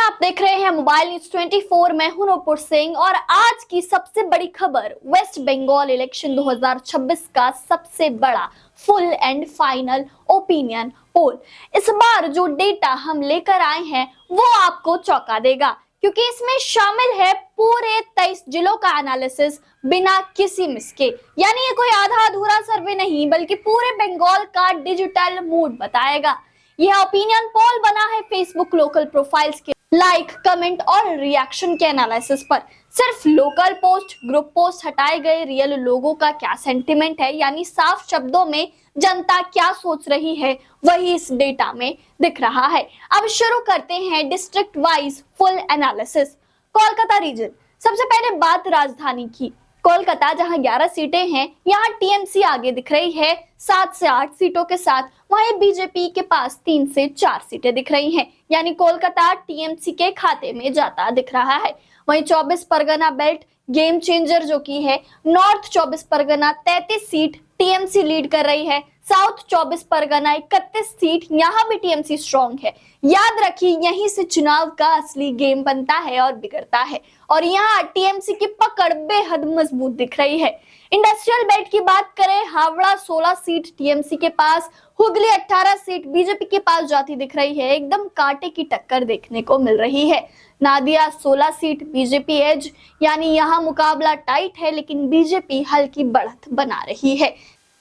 आप देख रहे हैं मोबाइल न्यूज 24। मैं हूं नूपुर सिंह और आज की सबसे बड़ी खबर वेस्ट बंगाल इलेक्शन 2026 का सबसे बड़ा full and final opinion poll. इस बार जो डेटा हम लेकर आए हैं वो आपको चौंका देगा, क्योंकि इसमें शामिल है पूरे 23 जिलों का एनालिसिस बिना किसी मिस के। यानी ये कोई आधा अधूरा सर्वे नहीं, बल्कि पूरे बंगाल का डिजिटल मूड बताएगा। यह ओपिनियन पोल बना है फेसबुक लोकल प्रोफाइल्स के लाइक, कमेंट और रिएक्शन के एनालिसिस पर। सिर्फ लोकल पोस्ट, ग्रुप पोस्ट हटाए गए, रियल लोगों का क्या सेंटिमेंट है, यानी साफ शब्दों में जनता क्या सोच रही है, वही इस डेटा में दिख रहा है। अब शुरू करते हैं district wise full analysis. Kolkata region, सबसे पहले बात राजधानी की। कोलकाता जहां 11 सीटें हैं, यहाँ टीएमसी आगे दिख रही है 7 से 8 सीटों के साथ। वहीं बीजेपी के पास 3 से 4 सीटें दिख रही हैं, यानी कोलकाता टीएमसी के खाते में जाता दिख रहा है। वहीं 24 परगना बेल्ट गेम चेंजर जो की है, north 24 Pargana 33 seat TMC lead कर रही है, साउथ 24 परगना 31 सीट, यहाँ भी टीएमसी स्ट्रॉन्ग है। याद रखिए, यहीं से चुनाव का असली गेम बनता है और बिगड़ता है, और यहाँ टीएमसी की पकड़ बेहद मजबूत दिख रही है। इंडस्ट्रियल बेल्ट की बात करें, हावड़ा 16 सीट टीएमसी के पास, हुगली 18 सीट बीजेपी के पास जाती दिख रही है। एकदम कांटे की टक्कर देखने को मिल रही है। नादिया 16 सीट बीजेपी एज, यानी यहाँ मुकाबला टाइट है, लेकिन बीजेपी हल्की बढ़त बना रही है।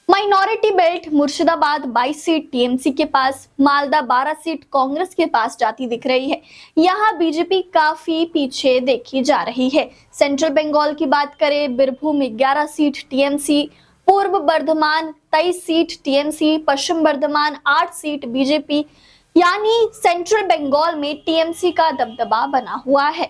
Minority belt Murshidabad 22 seat TMC के पास, मालदा 12 सीट कांग्रेस के पास जाती दिख रही है। यहाँ बीजेपी काफी पीछे देखी जा रही है। सेंट्रल बंगाल की बात करें, बीरभूम 11 सीट टीएमसी, पूर्व बर्धमान 23 सीट टीएमसी, पश्चिम बर्धमान 8 सीट बीजेपी, यानी सेंट्रल बंगाल में टीएमसी का दबदबा बना हुआ है।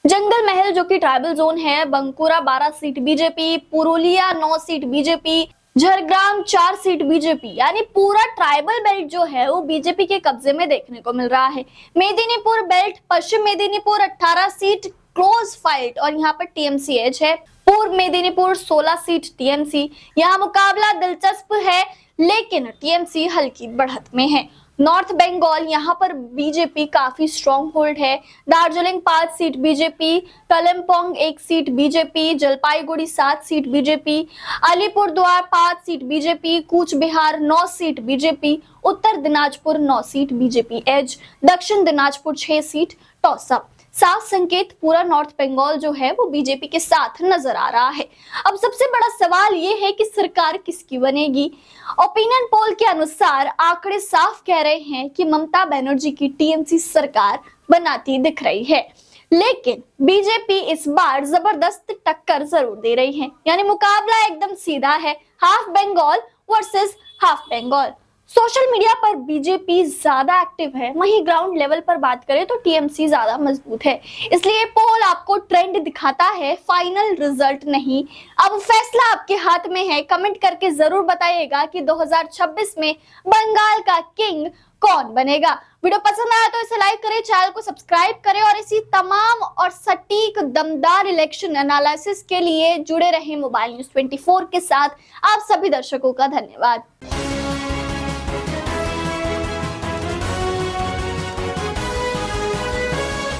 जंगल महल जो कि ट्राइबल जोन है, Bankura 12 seat BJP, Purulia 9 seat BJP, Jhargram 4 seat BJP, यानी पूरा ट्राइबल बेल्ट जो है वो बीजेपी के कब्जे में देखने को मिल रहा है। मेदिनीपुर बेल्ट, पश्चिम मेदिनीपुर 18 सीट क्लोज फाइट, और यहाँ पर टीएमसी एज है। पूर्व मेदिनीपुर 16 सीट टीएमसी, यहाँ मुकाबला दिलचस्प है, लेकिन टीएमसी हल्की बढ़त में है। नॉर्थ बंगाल, यहाँ पर बीजेपी काफी स्ट्रॉन्ग होल्ड है। Darjeeling 5 seat BJP, Kalimpong 1 seat BJP, Jalpaiguri 7 seat BJP, Alipurduar 5 seat BJP, Cooch Behar 9 seat BJP, Uttar Dinajpur 9 seat BJP एज, Dakshin Dinajpur 6 seat toss up. साफ संकेत पूरा नॉर्थ बंगाल जो है वो बीजेपी के साथ नजर आ रहा है। अब सबसे बड़ा सवाल ये है कि सरकार किसकी बनेगी। ओपिनियन पोल के अनुसार आंकड़े साफ कह रहे हैं कि ममता बनर्जी की टीएमसी सरकार बनाती दिख रही है, लेकिन बीजेपी इस बार जबरदस्त टक्कर जरूर दे रही है। यानी मुकाबला एकदम सीधा है, half Bengal versus half Bengal. Social media पर बीजेपी ज्यादा एक्टिव है, वहीं ग्राउंड लेवल पर बात करें तो टीएमसी ज्यादा मजबूत है। इसलिए पोल आपको ट्रेंड दिखाता है, फाइनल रिजल्ट नहीं। अब फैसला आपके हाथ में है। कमेंट करके जरूर बताइएगा कि 2026 में बंगाल का किंग कौन बनेगा। वीडियो पसंद आया तो इसे लाइक करें, चैनल को सब्सक्राइब करें, और इसी तमाम और सटीक दमदार इलेक्शन एनालिसिस के लिए जुड़े रहें मोबाइल न्यूज 24 के साथ। आप सभी दर्शकों का धन्यवाद।